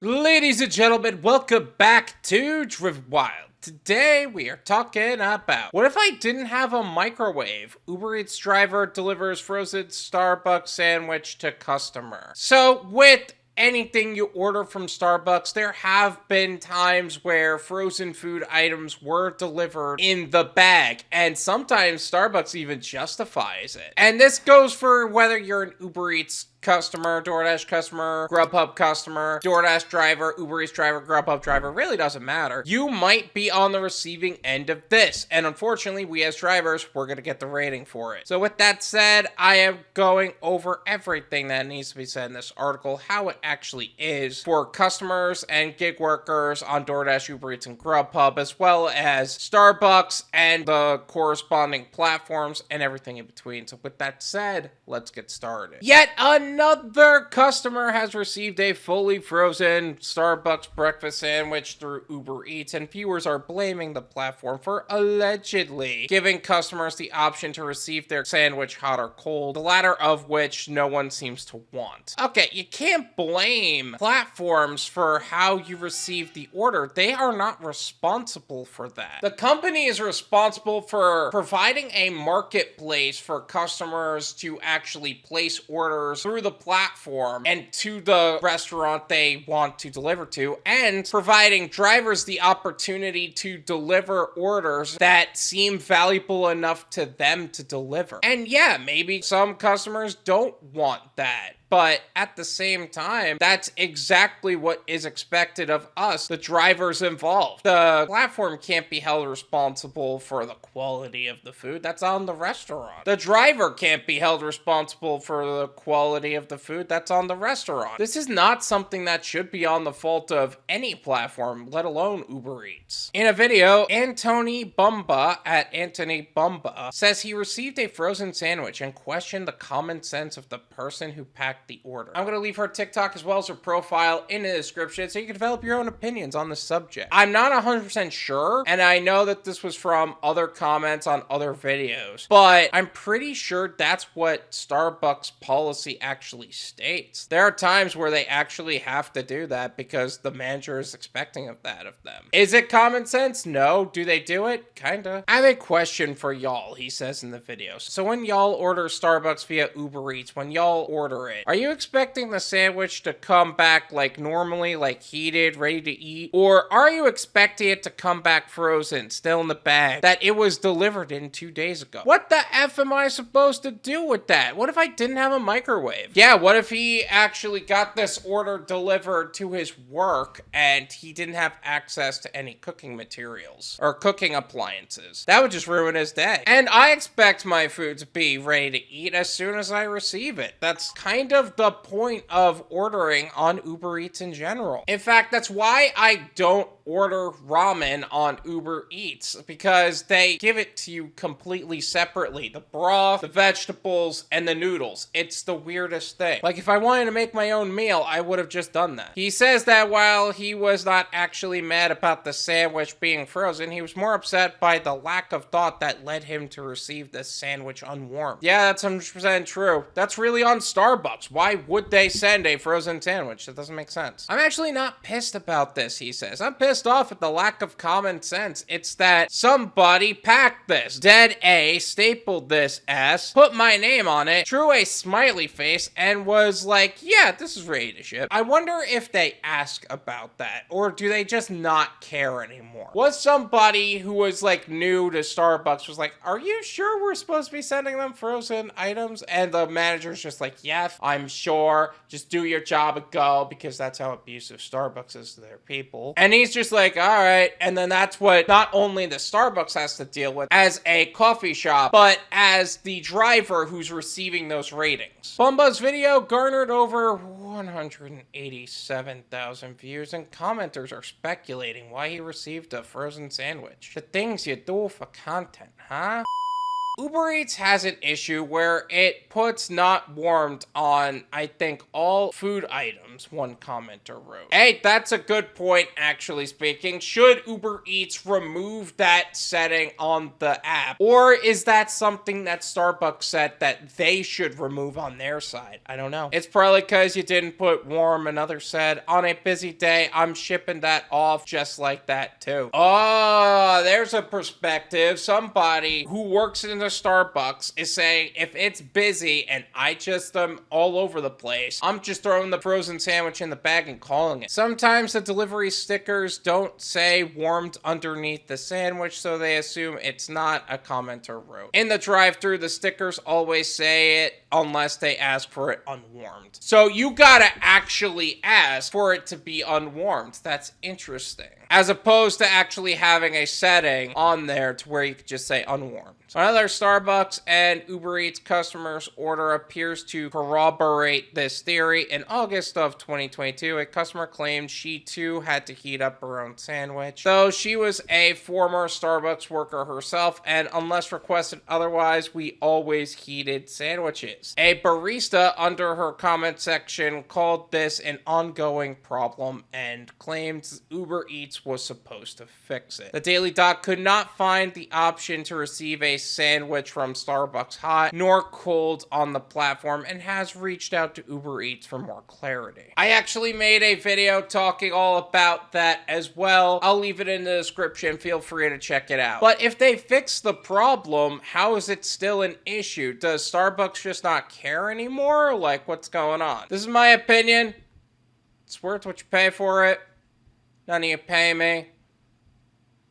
Ladies and gentlemen, welcome back to Driven Wild. Today we are talking about what if I didn't have a microwave? Uber Eats driver delivers frozen Starbucks sandwich to customer. So with anything you order from Starbucks, there have been times where frozen food items were delivered in the bag, and sometimes Starbucks even justifies it. And this goes for whether you're an Uber Eats customer, Doordash customer, Grubhub customer, Doordash driver, Uber Eats driver, Grubhub driver, really doesn't matter. You might be on the receiving end of this, and unfortunately, we as drivers, we're gonna get the rating for it. So with that said, I am going over everything that needs to be said in this article, how it actually is for customers and gig workers on Doordash, Uber Eats, and Grubhub, as well as Starbucks and the corresponding platforms and everything in between. So with that said, let's get started. Yet another customer has received a fully frozen Starbucks breakfast sandwich through Uber Eats, and viewers are blaming the platform for allegedly giving customers the option to receive their sandwich hot or cold, the latter of which no one seems to want. Okay, you can't blame platforms for how you receive the order. They are not responsible for that. The company is responsible for providing a marketplace for customers to actually place orders through the platform and to the restaurant they want to deliver to, and providing drivers the opportunity to deliver orders that seem valuable enough to them to deliver. And yeah, maybe some customers don't want that. But at the same time, that's exactly what is expected of us, the drivers involved. The platform can't be held responsible for the quality of the food. That's on the restaurant. The driver can't be held responsible for the quality of the food. That's on the restaurant. This is not something that should be on the fault of any platform, let alone Uber Eats. In a video, Antonibumba at Antonibumba says he received a frozen sandwich and questioned the common sense of the person who packed the order. I'm going to leave her TikTok as well as her profile in the description so you can develop your own opinions on the subject. I'm not 100% sure, and I know that this was from other comments on other videos, but I'm pretty sure that's what Starbucks policy actually states. There are times where they actually have to do that because the manager is expecting of that of them. Is it common sense? No. Do they do it? Kinda. I have a question for y'all, he says in the video. So when y'all order Starbucks via Uber Eats, when y'all order it, are you expecting the sandwich to come back like normally, like heated, ready to eat? Or are you expecting it to come back frozen, still in the bag, that it was delivered in 2 days ago? What the F am I supposed to do with that? What if I didn't have a microwave? Yeah, what if he actually got this order delivered to his work and he didn't have access to any cooking materials or cooking appliances? That would just ruin his day. And I expect my food to be ready to eat as soon as I receive it. That's kind of the point of ordering on Uber Eats in general. In fact, that's why I don't order ramen on Uber Eats, because they give it to you completely separately. The broth, the vegetables, and the noodles. It's the weirdest thing. Like, if I wanted to make my own meal, I would have just done that. He says that while he was not actually mad about the sandwich being frozen, he was more upset by the lack of thought that led him to receive the sandwich unwarmed. Yeah, that's 100% true. That's really on Starbucks. Why would they send a frozen sandwich? That doesn't make sense. I'm actually not pissed about this, he says. I'm pissed off at the lack of common sense. It's that somebody packed this, dead A, stapled this S, put my name on it, drew a smiley face, and was like, yeah, this is ready to ship. I wonder if they ask about that, or do they just not care anymore? Was somebody who was like new to Starbucks was like, are you sure we're supposed to be sending them frozen items? And the manager's just like, yes, I'm sure. Just do your job and go, because that's how abusive Starbucks is to their people. And he's just like, all right. And then that's what not only the Starbucks has to deal with as a coffee shop, but as the driver who's receiving those ratings. Bumba's video garnered over 187,000 views, and commenters are speculating why he received a frozen sandwich. The things you do for content, huh? Uber Eats has an issue where it puts not warmed on, I think, all food items, one commenter wrote. Hey, that's a good point, actually speaking. Should Uber Eats remove that setting on the app? Or is that something that Starbucks said that they should remove on their side? I don't know. It's probably because you didn't put warm. Another said, on a busy day, I'm shipping that off just like that too. Oh, there's a perspective. Somebody who works in the Starbucks is saying, if it's busy and I just am all over the place, I'm just throwing the frozen sandwich in the bag and calling it. Sometimes the delivery stickers don't say warmed underneath the sandwich, so they assume it's not, a commenter wrote. In the drive-thru, the stickers always say it unless they ask for it unwarmed. So you gotta actually ask for it to be unwarmed. That's interesting. As opposed to actually having a setting on there to where you could just say unwarmed. Another Starbucks and Uber Eats customers' order appears to corroborate this theory. In August of 2022, a customer claimed she too had to heat up her own sandwich. Though she was a former Starbucks worker herself, and unless requested otherwise, we always heated sandwiches. A barista under her comment section called this an ongoing problem and claimed Uber Eats was supposed to fix it. The Daily Dot could not find the option to receive a sandwich from Starbucks hot nor cold on the platform and has reached out to Uber Eats for more clarity. I actually made a video talking all about that as well. I'll leave it in the description. Feel free to check it out. But if they fix the problem, how is it still an issue? Does Starbucks just not care anymore? Like, what's going on? This is my opinion. It's worth what you pay for it. None of you pay me.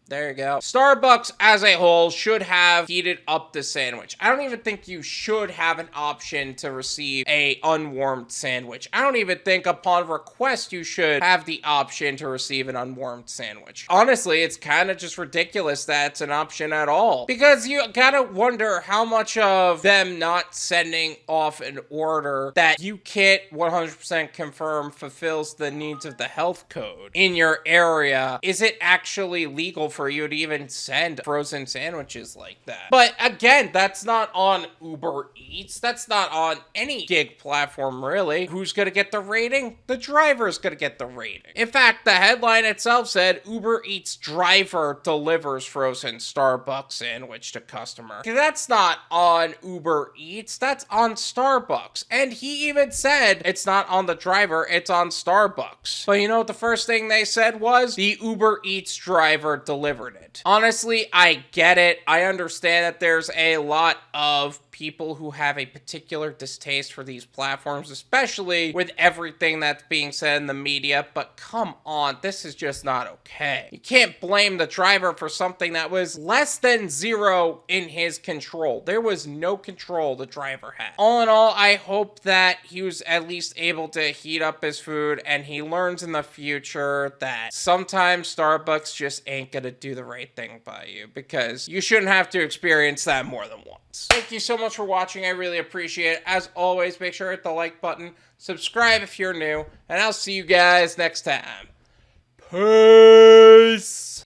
There you go. Starbucks as a whole should have heated up the sandwich. I don't even think you should have an option to receive a unwarmed sandwich. I don't even think upon request you should have the option to receive an unwarmed sandwich. Honestly, it's kind of just ridiculous that it's an option at all. Because you gotta wonder how much of them not sending off an order that you can't 100% confirm fulfills the needs of the health code in your area. Is it actually legal for you to even send frozen sandwiches like that? But again, that's not on Uber Eats. That's not on any gig platform, really. Who's gonna get the rating? The driver's gonna get the rating. In fact, the headline itself said Uber Eats driver delivers frozen Starbucks sandwich to customer. That's not on Uber Eats. That's on Starbucks. And he even said it's not on the driver, it's on Starbucks. But you know what the first thing they said was? The Uber Eats driver delivered it. Honestly, I get it. I understand that there's a lot of people who have a particular distaste for these platforms, especially with everything that's being said in the media, but come on, this is just not okay. You can't blame the driver for something that was less than zero in his control. There was no control the driver had. All in all, I hope that he was at least able to heat up his food and he learns in the future that sometimes Starbucks just ain't gonna do the right thing by you, because you shouldn't have to experience that more than once. Thank you so much for watching. I really appreciate it. As always, make sure to hit the like button, subscribe if you're new, and I'll see you guys next time. Peace!